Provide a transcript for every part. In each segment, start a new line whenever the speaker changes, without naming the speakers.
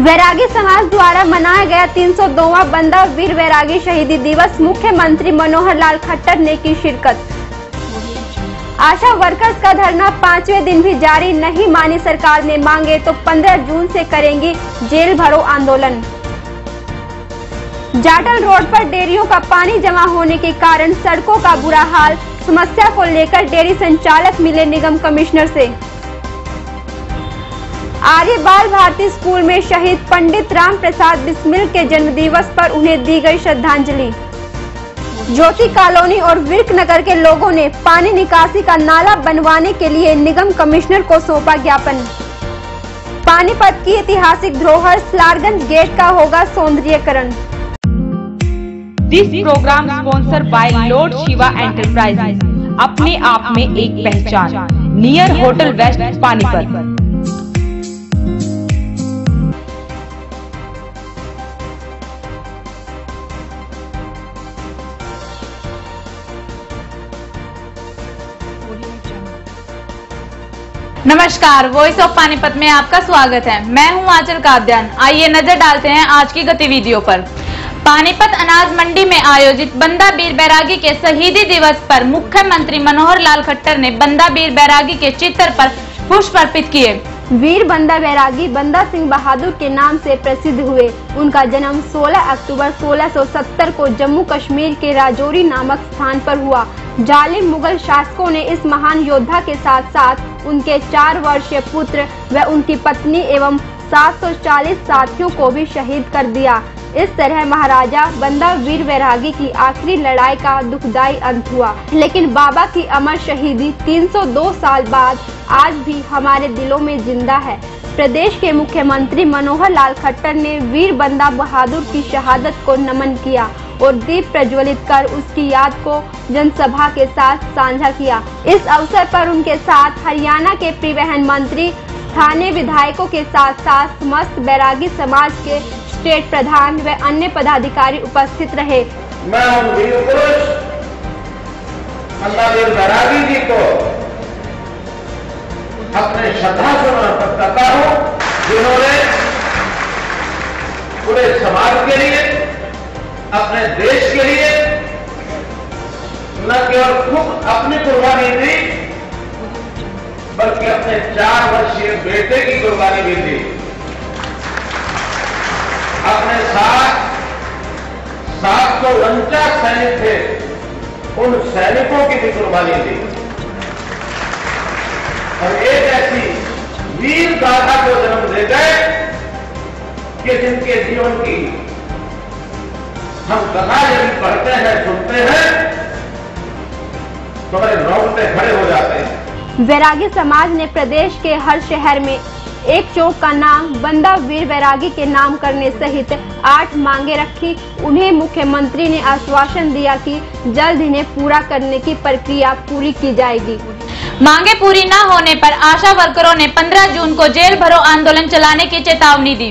वैरागी समाज द्वारा मनाया गया 302वां बंदा वीर वैरागी शहीदी दिवस। मुख्यमंत्री मनोहर लाल खट्टर ने की शिरकत। आशा वर्कर्स का धरना 5वें दिन भी जारी, नहीं मानी सरकार ने मांगे तो 15 जून से करेंगी जेल भरो आंदोलन। जाटल रोड पर डेयरियों का पानी जमा होने के कारण सड़कों का बुरा हाल। समस्या को लेकर डेयरी संचालक मिले निगम कमिश्नर से। आर्य बाल भारती स्कूल में शहीद पंडित राम प्रसाद बिस्मिल के जन्मदिवस पर उन्हें दी गई श्रद्धांजलि। ज्योति कॉलोनी और विर्क नगर के लोगों ने पानी निकासी का नाला बनवाने के लिए निगम कमिश्नर को सौंपा ज्ञापन। पानीपत की ऐतिहासिक धरोहर स्लारगंज गेट का होगा सौंदर्यीकरण।
This program sponsor by lord Shiva enterprises, अपने आप में एक पहचान, नियर होटल वेस्ट पानीपत।
नमस्कार, वॉइस ऑफ पानीपत में आपका स्वागत है। मैं हूं आंचल काद्यान। आइए नजर डालते हैं आज की गतिविधियों पर। पानीपत अनाज मंडी में आयोजित बंदा वीर बैरागी के शहीदी दिवस पर मुख्यमंत्री मनोहर लाल खट्टर ने बंदा वीर बैरागी के चित्र पर पुष्प अर्पित किए।
वीर बंदा बैरागी बंदा सिंह बहादुर के नाम से प्रसिद्ध हुए। उनका जन्म 16 अक्टूबर 1670 को जम्मू कश्मीर के राजौरी नामक स्थान पर हुआ। जालिम मुगल शासकों ने इस महान योद्धा के साथ साथ उनके 4 वर्षीय पुत्र व उनकी पत्नी एवं 740 साथियों को भी शहीद कर दिया। इस तरह महाराजा बंदा वीर बैरागी की आखिरी लड़ाई का दुखदाई अंत हुआ, लेकिन बाबा की अमर शहीदी 302 साल बाद आज भी हमारे दिलों में जिंदा है। प्रदेश के मुख्यमंत्री मनोहर लाल खट्टर ने वीर बंदा बहादुर की शहादत को नमन किया और दीप प्रज्वलित कर उसकी याद को जनसभा के साथ साझा किया। इस अवसर पर उनके साथ हरियाणा के परिवहन मंत्री, स्थानीय विधायकों के साथ साथ समस्त बैरागी समाज के स्टेट प्रधान व अन्य पदाधिकारी उपस्थित रहे।
मैं उन वीर पुरुष बंदा वीर बैरागी जी को अपने श्रद्धा सुमन अर्पित करता हूं, जिन्होंने पूरे समाज के लिए, अपने देश के लिए न केवल खुद अपनी कुर्बानी दी, बल्कि अपने 4 वर्षीय बेटे की कुर्बानी भी दी। अपने साथ 749 सैनिक थे, उन सैनिकों की भी कुर्बानी दी और एक ऐसी वीर गाथा को जन्म दे गए कि जिनके जीवन की हम कथा यदि पढ़ते हैं, सुनते हैं तो हमारे रोंगटे खड़े हो जाते हैं।
बैरागी समाज ने प्रदेश के हर शहर में एक चौक का नाम बंदा वीर बैरागी के नाम करने सहित 8 मांगे रखी। उन्हें मुख्यमंत्री ने आश्वासन दिया कि जल्द इन्हें पूरा करने की प्रक्रिया पूरी की जाएगी।
मांगे पूरी न होने पर आशा वर्करों ने 15 जून को जेल भरो आंदोलन चलाने की चेतावनी दी।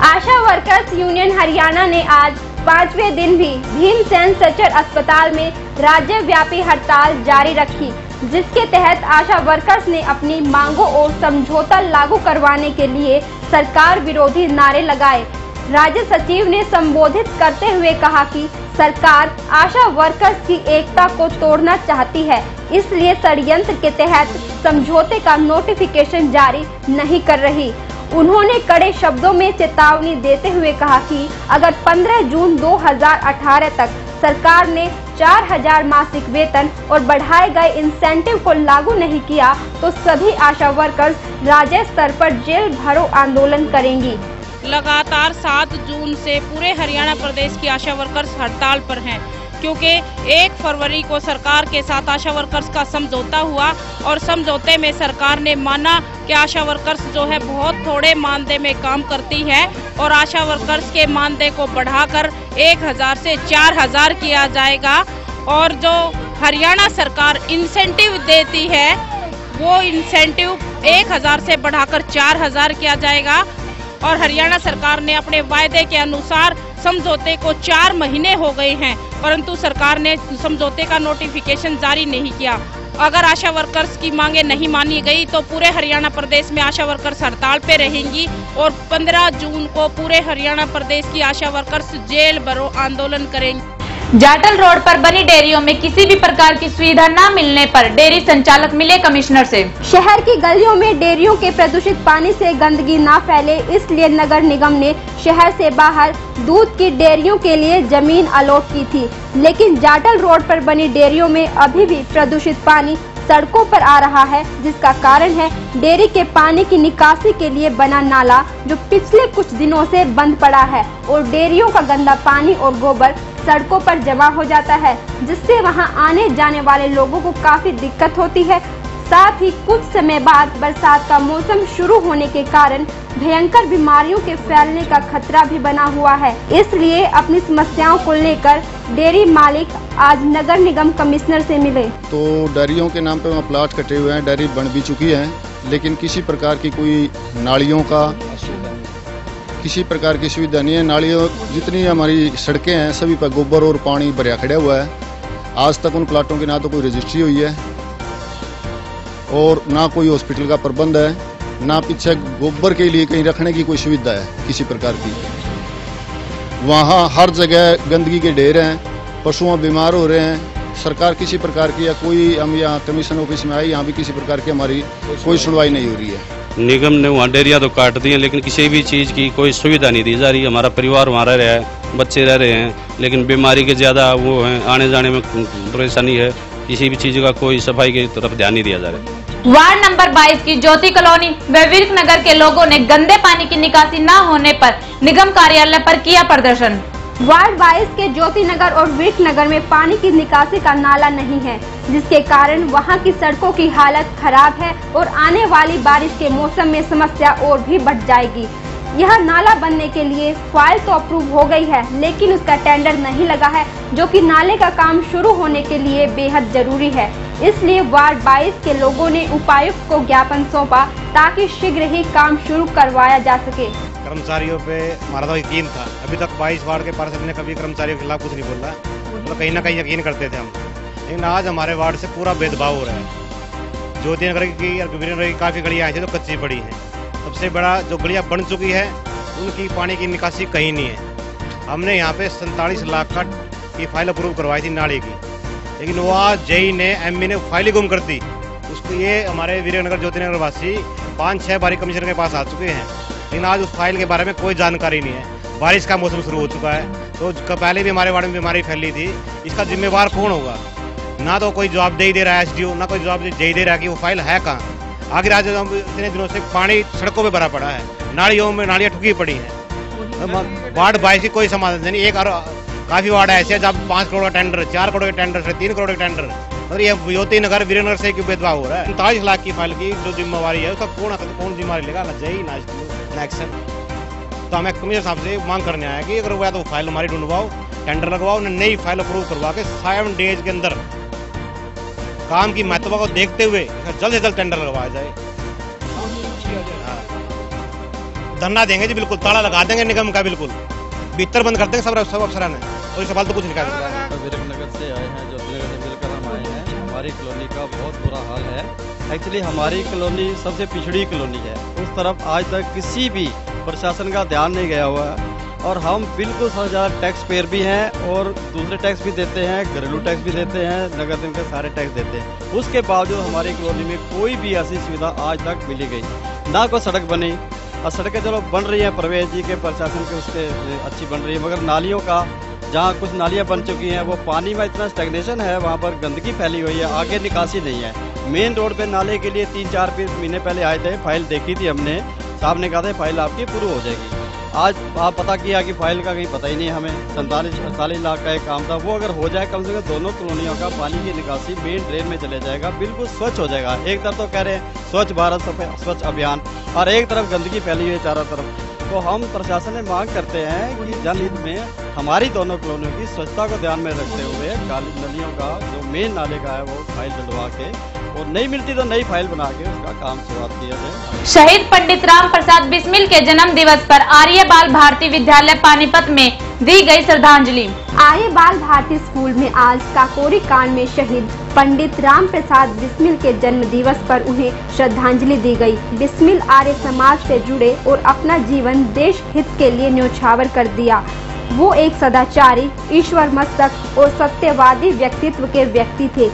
आशा वर्कर्स यूनियन हरियाणा ने आज 5वें दिन भी भीमसेन सचर अस्पताल में राज्यव्यापी हड़ताल जारी रखी, जिसके तहत आशा वर्कर्स ने अपनी मांगों और समझौता लागू करवाने के लिए सरकार विरोधी नारे लगाए। राज्य सचिव ने संबोधित करते हुए कहा कि सरकार आशा वर्कर्स की एकता को तोड़ना चाहती है, इसलिए षड्यंत्र के तहत समझौते का नोटिफिकेशन जारी नहीं कर रही। उन्होंने कड़े शब्दों में चेतावनी देते हुए कहा कि अगर 15 जून 2018 तक सरकार ने 4000 मासिक वेतन और बढ़ाए गए इंसेंटिव को लागू नहीं किया तो सभी आशा वर्कर्स राज्य स्तर पर जेल भरो आंदोलन करेंगी।
लगातार 7 जून से पूरे हरियाणा प्रदेश की आशा वर्कर्स हड़ताल पर हैं, क्योंकि 1 फरवरी को सरकार के साथ आशा वर्कर्स का समझौता हुआ और समझौते में सरकार ने माना कि आशा वर्कर्स जो है बहुत थोड़े मानदेय में काम करती है और आशा वर्कर्स के मानदेय को बढ़ाकर 1000 से 4000 किया जाएगा और जो हरियाणा सरकार इंसेंटिव देती है वो इंसेंटिव 1000 से बढ़ाकर 4000 किया जाएगा। और हरियाणा सरकार ने अपने वायदे के अनुसार समझौते को 4 महीने हो गए हैं, परंतु सरकार ने समझौते का नोटिफिकेशन जारी नहीं किया। अगर आशा वर्कर्स की मांगे नहीं मानी गई तो पूरे हरियाणा प्रदेश में आशा वर्कर्स हड़ताल पे रहेंगी और 15 जून को पूरे हरियाणा प्रदेश की आशा वर्कर्स जेल भरो आंदोलन करेंगे।
जाटल रोड पर बनी डेयरियों में किसी भी प्रकार की सुविधा न मिलने पर डेयरी संचालक मिले कमिश्नर से।
शहर की गलियों में डेयरियों के प्रदूषित पानी से गंदगी न फैले, इसलिए नगर निगम ने शहर से बाहर दूध की डेयरियों के लिए जमीन अलॉट की थी, लेकिन जाटल रोड पर बनी डेयरियों में अभी भी प्रदूषित पानी सड़कों पर आ रहा है, जिसका कारण है डेयरी के पानी की निकासी के लिए बना नाला जो पिछले कुछ दिनों से बंद पड़ा है और डेयरियों का गंदा पानी और गोबर सड़कों पर जमा हो जाता है, जिससे वहां आने जाने वाले लोगों को काफी दिक्कत होती है। साथ ही कुछ समय बाद बरसात का मौसम शुरू होने के कारण भयंकर बीमारियों के फैलने का खतरा भी बना हुआ है। इसलिए अपनी समस्याओं को लेकर डेयरी मालिक आज नगर निगम कमिश्नर से मिले।
तो डेयरियों के नाम पे वहाँ प्लाट कटे हुए हैं, डेयरी बन भी चुकी है, लेकिन किसी प्रकार की कोई नालियों का किसी प्रकार की सुविधा नहीं है। नालियों जितनी हमारी सड़कें हैं सभी पर गोबर और पानी भरा खड़ा हुआ है। आज तक उन प्लाटों की ना तो कोई रजिस्ट्री हुई है और ना कोई हॉस्पिटल का प्रबंध है, ना पीछे गोबर के लिए कहीं रखने की कोई सुविधा है किसी प्रकार की। वहाँ हर जगह गंदगी के ढेर हैं, पशुओं बीमार हो रहे हैं। सरकार किसी प्रकार की या कोई हम यहाँ कमीशन ऑफिस में आए, यहाँ भी किसी प्रकार की हमारी कोई सुनवाई नहीं हो रही है।
निगम ने वहाँ डेयरियाँ तो काट दी हैं, लेकिन किसी भी चीज़ की कोई सुविधा नहीं दी जा रही। हमारा परिवार वहाँ रह रहा है, बच्चे रह रहे हैं, लेकिन बीमारी के ज़्यादा वो हैं, आने जाने में परेशानी है। किसी भी चीज़ का कोई सफाई की तरफ ध्यान नहीं दिया जा रहा है।
वार्ड नंबर 22 की ज्योति कॉलोनी व विर्क नगर के लोगों ने गंदे पानी की निकासी न होने पर निगम कार्यालय पर किया प्रदर्शन।
वार्ड 22 के ज्योति नगर और विर्क नगर में पानी की निकासी का नाला नहीं है, जिसके कारण वहां की सड़कों की हालत खराब है और आने वाली बारिश के मौसम में समस्या और भी बढ़ जाएगी। यह नाला बनने के लिए फाइल तो अप्रूव हो गई है, लेकिन उसका टेंडर नहीं लगा है, जो कि नाले का काम शुरू होने के लिए बेहद जरूरी है। इसलिए वार्ड 22 के लोगों ने उपायुक्त को ज्ञापन सौंपा ताकि शीघ्र ही काम शुरू करवाया जा सके।
कर्मचारियों पे हमारा तो यकीन था, अभी तक 22 वार्ड के पार्षद ने कभी कर्मचारियों के खिलाफ कुछ नहीं बोला, मतलब कहीं ना कहीं यकीन करते थे हम। लेकिन आज हमारे वार्ड से पूरा भेदभाव हो रहा है। ज्योति नगर की और वीर नगर की काफ़ी गलियाँ ऐसी तो कच्ची पड़ी हैं। सबसे बड़ा जो गलियाँ बन चुकी है उनकी पानी की निकासी कहीं नहीं है। हमने यहाँ पे 47 लाख का की फाइल अप्रूव करवाई थी नाली की, लेकिन वो आज जेई ने एमपी ने फाइल ही गुम कर दी उसको। ये हमारे वीरनगर ज्योति नगर वासी 5-6 बारी कमिश्नर के पास आ चुके हैं, लेकिन आज उस फाइल के बारे में कोई जानकारी नहीं है। बारिश का मौसम शुरू हो चुका है, तो पहले भी हमारे वार्ड में बीमारी फैली थी। इसका जिम्मेवार कौन होगा? ना तो कोई जवाब दे रहा है एसडीओ, ना कोई जवाब दे रहा है कि वो फाइल है कहाँ। आखिर आज इतने दिनों से पानी सड़कों पे भरा पड़ा है, नालियों में नालियाँ ठुकी पड़ी हैं। वार्ड 22 की कोई समाधान नहीं। एक काफी वार्ड ऐसे है जब 5 करोड़ का टेंडर, 4 करोड़ का टेंडर, 3 करोड़ का टेंडर, और ये ज्योति नगर वीरनगर से क्यों भेदभाव हो रहा है? 47 लाख की फाइल की जो जिम्मेवारी है उसका कौन जिम्मेवारी लेगा? ना जेई ना एक्शन। तो हमें कमिश्नर साहब से मांग करने आया कि अगर वो या तो फाइल हमारी ढूंढवाओ, टेंडर लगवाओ, नई फाइल अप्रूव करवा के 7 डेज के अंदर काम की महत्व को देखते हुए जल्द से जल्द टेंडर लगवाया जाए। धरना देंगे जी, बिल्कुल ताला लगा देंगे निगम का, बिल्कुल भीतर बंद कर देंगे सब अफसरान है, और इस सवाल तो कुछ नहीं कर सकता।
वीरनगर से आए हैं, ज्योति नगर से मिलकर हम आए हैं। हमारी कॉलोनी का बहुत बुरा हाल है। एक्चुअली हमारी कॉलोनी सबसे पिछड़ी कॉलोनी है, उस तरफ आज तक किसी भी प्रशासन का ध्यान नहीं गया हुआ है, और हम बिल्कुल सबसे ज़्यादा टैक्स पेयर भी हैं और दूसरे टैक्स भी देते हैं, घरेलू टैक्स भी देते हैं, नगर निगम के सारे टैक्स देते हैं। उसके बावजूद हमारी कॉलोनी में कोई भी ऐसी सुविधा आज तक मिली गई ना। कोई सड़क बनी, और सड़कें चलो बन रही हैं प्रवेश जी के प्रशासन के उसके अच्छी बन रही है, मगर नालियों का जहाँ कुछ नालियाँ बन चुकी हैं वो पानी में इतना स्टैग्नेशन है, वहाँ पर गंदगी फैली हुई है, आगे निकासी नहीं है। मेन रोड पे नाले के लिए 3-4 महीने पहले आए थे, फाइल देखी थी हमने, साहब ने कहा था फाइल आपकी पूरी हो जाएगी। आज आप पता किया कि फाइल का कहीं पता ही नहीं हमें। 47-48 लाख का एक काम था, वो अगर हो जाए कम से कम दोनों कॉलोनियों का पानी की निकासी मेन ड्रेन में चले जाएगा, बिल्कुल स्वच्छ हो जाएगा। एक तरफ तो कह रहे हैं स्वच्छ भारत स्वच्छ अभियान, और एक तरफ गंदगी फैली हुई है चारों तरफ। तो हम प्रशासन से मांग करते हैं कि जनहित में हमारी दोनों कॉलोनियों की स्वच्छता को ध्यान में रखते हुए नलियों का जो मेन नाले का है वो फाइल डलवा के, और नहीं मिलती तो नई फाइल बना के उसका काम शुरुआत किया जाए।
शहीद पंडित राम प्रसाद बिस्मिल के जन्म दिवस पर आर्य बाल भारती विद्यालय पानीपत में दी गई श्रद्धांजलि।
आर्य बाल भारती स्कूल में आज काकोरी कांड में शहीद पंडित राम प्रसाद बिस्मिल के जन्म दिवस पर उन्हें श्रद्धांजलि दी गई। बिस्मिल आर्य समाज से जुड़े और अपना जीवन देश हित के लिए न्यौछावर कर दिया। वो एक सदाचारी, ईश्वर मस्तक और सत्यवादी व्यक्तित्व के व्यक्ति थे।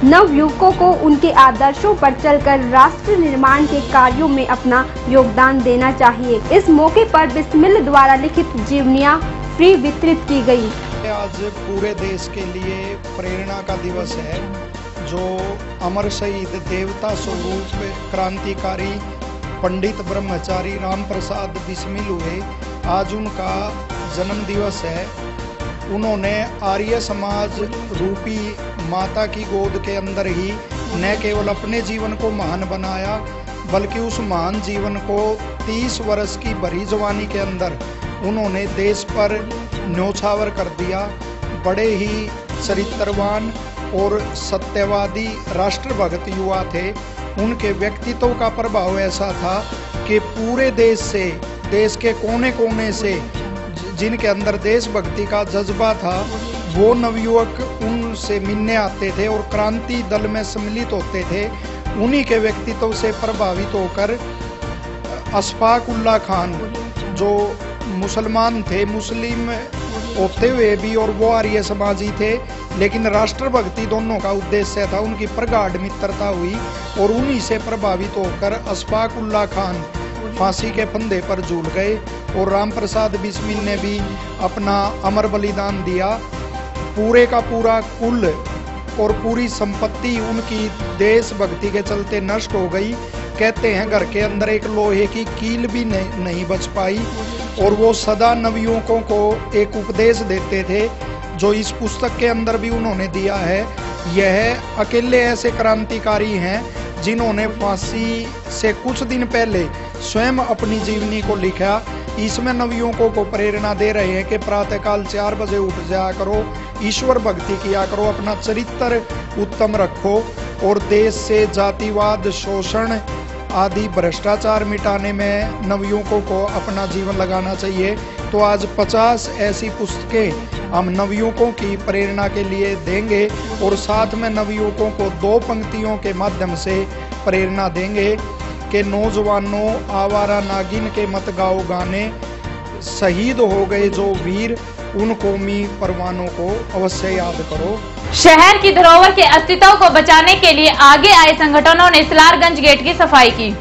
नवयुवकों को उनके आदर्शों पर चलकर राष्ट्र निर्माण के कार्यों में अपना योगदान देना चाहिए। इस मौके पर बिस्मिल द्वारा लिखित जीवनियाँ फ्री वितरित की गई।
आज पूरे देश के लिए प्रेरणा का दिवस है। जो अमर शहीद देवता स्वरूप क्रांतिकारी पंडित ब्रह्मचारी राम प्रसाद बिस्मिल हुए, आज उनका जन्म दिवस है। उन्होंने आर्य समाज रूपी माता की गोद के अंदर ही न केवल अपने जीवन को महान बनाया, बल्कि उस महान जीवन को 30 वर्ष की भरी जवानी के अंदर उन्होंने देश पर न्यौछावर कर दिया। बड़े ही चरित्रवान और सत्यवादी राष्ट्रभक्त युवा थे। उनके व्यक्तित्व का प्रभाव ऐसा था कि पूरे देश से, देश के कोने कोने से जिनके अंदर देशभक्ति का जज्बा था, वो नवयुवक उनसे मिलने आते थे और क्रांति दल में सम्मिलित होते थे। उन्हीं के व्यक्तित्व से प्रभावित होकर अशफाक उल्लाह खान, जो मुसलमान थे, मुस्लिम होते हुए भी और वो आर्य समाजी थे, लेकिन राष्ट्रभक्ति दोनों का उद्देश्य था। उनकी प्रगाढ़ मित्रता हुई और उन्हीं से प्रभावित होकर अशफाक उल्लाह खान फांसी के फंदे पर झूल गए और राम प्रसाद बिस्मिल ने भी अपना अमर बलिदान दिया। पूरे का पूरा कुल और पूरी संपत्ति उनकी देशभक्ति के चलते नष्ट हो गई। कहते हैं घर के अंदर एक लोहे की कील भी नहीं बच पाई। और वो सदा नवयुवकों को एक उपदेश देते थे, जो इस पुस्तक के अंदर भी उन्होंने दिया है। यह अकेले ऐसे क्रांतिकारी हैं जिन्होंने फांसी से कुछ दिन पहले स्वयं अपनी जीवनी को लिखा। इसमें नवयुवकों को प्रेरणा दे रहे हैं कि प्रातःकाल 4 बजे उठ जाया करो, ईश्वर भक्ति किया करो, अपना चरित्र उत्तम रखो और देश से जातिवाद, शोषण आदि भ्रष्टाचार मिटाने में नवयुवकों को अपना जीवन लगाना चाहिए। तो आज 50 ऐसी पुस्तकें हम नवयुवकों की प्रेरणा के लिए देंगे और साथ में नवयुवकों को 2 पंक्तियों के माध्यम से प्रेरणा देंगे कि नौजवानों, आवारा नागिन के मत गाओ गाने, शहीद हो गए जो वीर, उन कौमी परवानों को अवश्य याद करो।
शहर की धरोहर के अस्तित्व को बचाने के लिए आगे आए संगठनों ने सलारगंज गेट की सफाई की।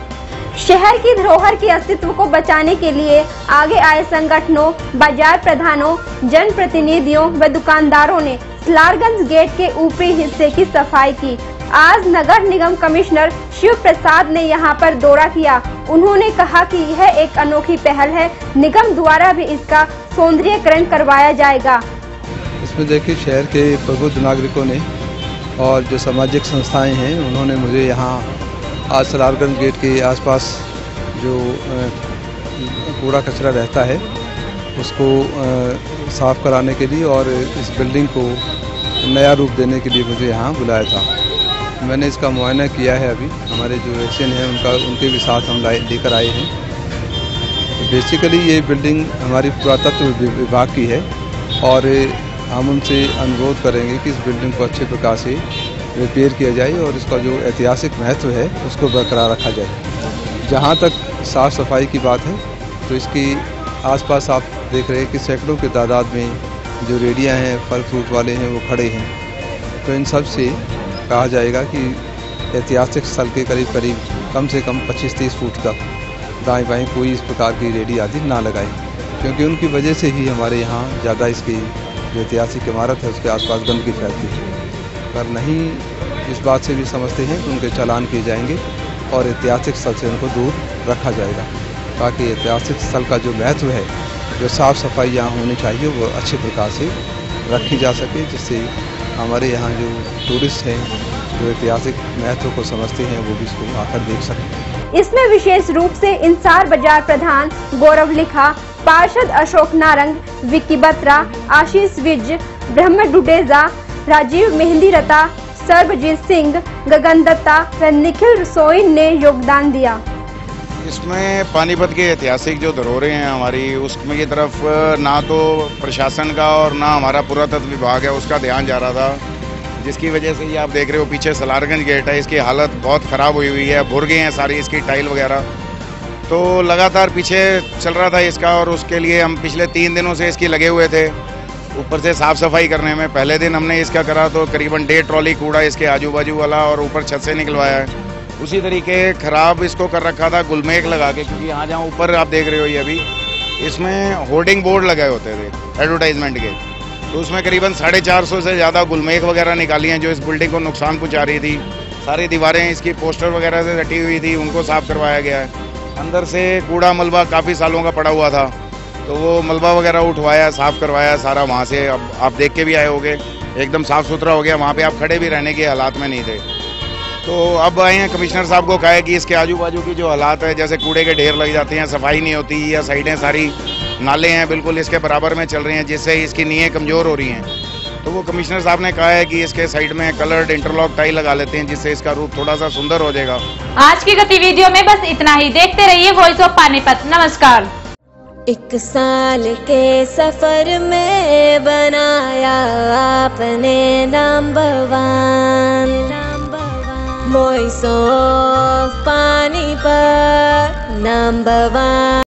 शहर की धरोहर के अस्तित्व को बचाने के लिए आगे आए संगठनों, बाजार प्रधानों, जनप्रतिनिधियों व दुकानदारों ने सलारगंज गेट के ऊपरी हिस्से की सफाई की। आज नगर निगम कमिश्नर शिव प्रसाद ने यहां पर दौरा किया। उन्होंने कहा कि यह एक अनोखी पहल है, निगम द्वारा भी इसका सौंदर्यीकरण करवाया जाएगा।
इसमें देखिए, शहर के प्रबुद्ध नागरिकों ने और जो सामाजिक संस्थाएं हैं, उन्होंने मुझे यहाँ आज सलारगंज गेट के आसपास जो कूड़ा कचरा रहता है उसको साफ कराने के लिए और इस बिल्डिंग को नया रूप देने के लिए मुझे यहाँ बुलाया था। मैंने इसका मुआयना किया है। अभी हमारे जो एक्शन है उनके भी साथ हम लेकर आए हैं। तो बेसिकली ये बिल्डिंग हमारी पुरातत्व विभाग की है और हम उनसे अनुरोध करेंगे कि इस बिल्डिंग को अच्छे प्रकार से रिपेयर किया जाए और इसका जो ऐतिहासिक महत्व है उसको बरकरार रखा जाए। जहाँ तक साफ़ सफाई की बात है तो इसके आसपास आप देख रहे हैं कि सैकड़ों की तादाद में जो रेडियाँ हैं, फल फ्रूट वाले हैं, वो खड़े हैं। तो इन सब से कहा जाएगा कि ऐतिहासिक स्थल के करीब करीब कम से कम 25-30 फुट तक दाएँ बाएँ कोई इस प्रकार की रेडी आदि ना लगाए, क्योंकि उनकी वजह से ही हमारे यहाँ ज़्यादा इसकी जो ऐतिहासिक इमारत है उसके आसपास गंदगी फैलती है। पर नहीं इस बात से भी समझते हैं कि उनके चालान किए जाएंगे और ऐतिहासिक स्थल से उनको दूर रखा जाएगा, ताकि ऐतिहासिक स्थल का जो महत्व है, जो साफ़ सफाई यहाँ होनी चाहिए, वो अच्छे प्रकार से रखी जा सके, जिससे हमारे यहाँ जो टूरिस्ट हैं जो ऐतिहासिक महत्व को समझते हैं वो भी इसको आकर देख सकें।
इसमें विशेष रूप से इंसार बाजार प्रधान गौरव लिखा, पार्षद अशोक नारंग, विक्की बत्रा, आशीष विज, ब्रह्म डुडेजा, राजीव मेहंदी रता, सर्वजीत सिंह, गगन दत्ता व निखिल सोइन ने योगदान दिया।
इसमें पानीपत के ऐतिहासिक जो धरोहरें हैं हमारी, उसमें की तरफ ना तो प्रशासन का और ना हमारा पुरातत्व विभाग है उसका ध्यान जा रहा था, जिसकी वजह से ये आप देख रहे हो पीछे सलारगंज गेट है, इसकी हालत बहुत ख़राब हुई है, भुर गए हैं सारी इसकी टाइल वगैरह। तो लगातार पीछे चल रहा था इसका, और उसके लिए हम पिछले 3 दिनों से इसकी लगे हुए थे ऊपर से साफ़ सफाई करने में। पहले दिन हमने इसका करा तो करीबन 1.5 ट्रॉली कूड़ा इसके आजू बाजू वाला और ऊपर छत से निकलवाया है। उसी तरीके खराब इसको कर रखा था गुलमेक लगा के, क्योंकि यहाँ जहाँ ऊपर आप देख रहे हो ये अभी इसमें होर्डिंग बोर्ड लगाए होते थे एडवर्टाइजमेंट के, तो उसमें करीबन 450 से ज़्यादा गुलमेक वगैरह निकाली हैं जो इस बिल्डिंग को नुकसान पहुँचा रही थी। सारी दीवारें इसकी पोस्टर वगैरह से रटी हुई थी, उनको साफ़ करवाया गया है। अंदर से कूड़ा मलबा काफ़ी सालों का पड़ा हुआ था, तो वो मलबा वगैरह उठवाया, साफ़ करवाया सारा वहाँ से। अब आप देख के भी आए होगे एकदम साफ़ सुथरा हो गया, वहाँ पे आप खड़े भी रहने के हालात में नहीं थे। तो अब आए हैं, कमिश्नर साहब को कहा है कि इसके आजू बाजू की जो हालात है, जैसे कूड़े के ढेर लग जाते हैं, सफाई नहीं होती, या साइडें सारी नाले हैं बिल्कुल इसके बराबर में चल रही हैं, जिससे इसकी नींवें कमज़ोर हो रही हैं। तो वो कमिश्नर साहब ने कहा है कि इसके साइड में कलर्ड इंटरलॉक टाइल लगा लेते हैं, जिससे इसका रूप थोड़ा सा सुंदर हो जाएगा।
आज की गतिविधियों में बस इतना ही। देखते रहिए वॉइस ऑफ पानीपत। नमस्कार।
1 साल के सफर में बनाया आपने number 1, voice of Panipat number 1।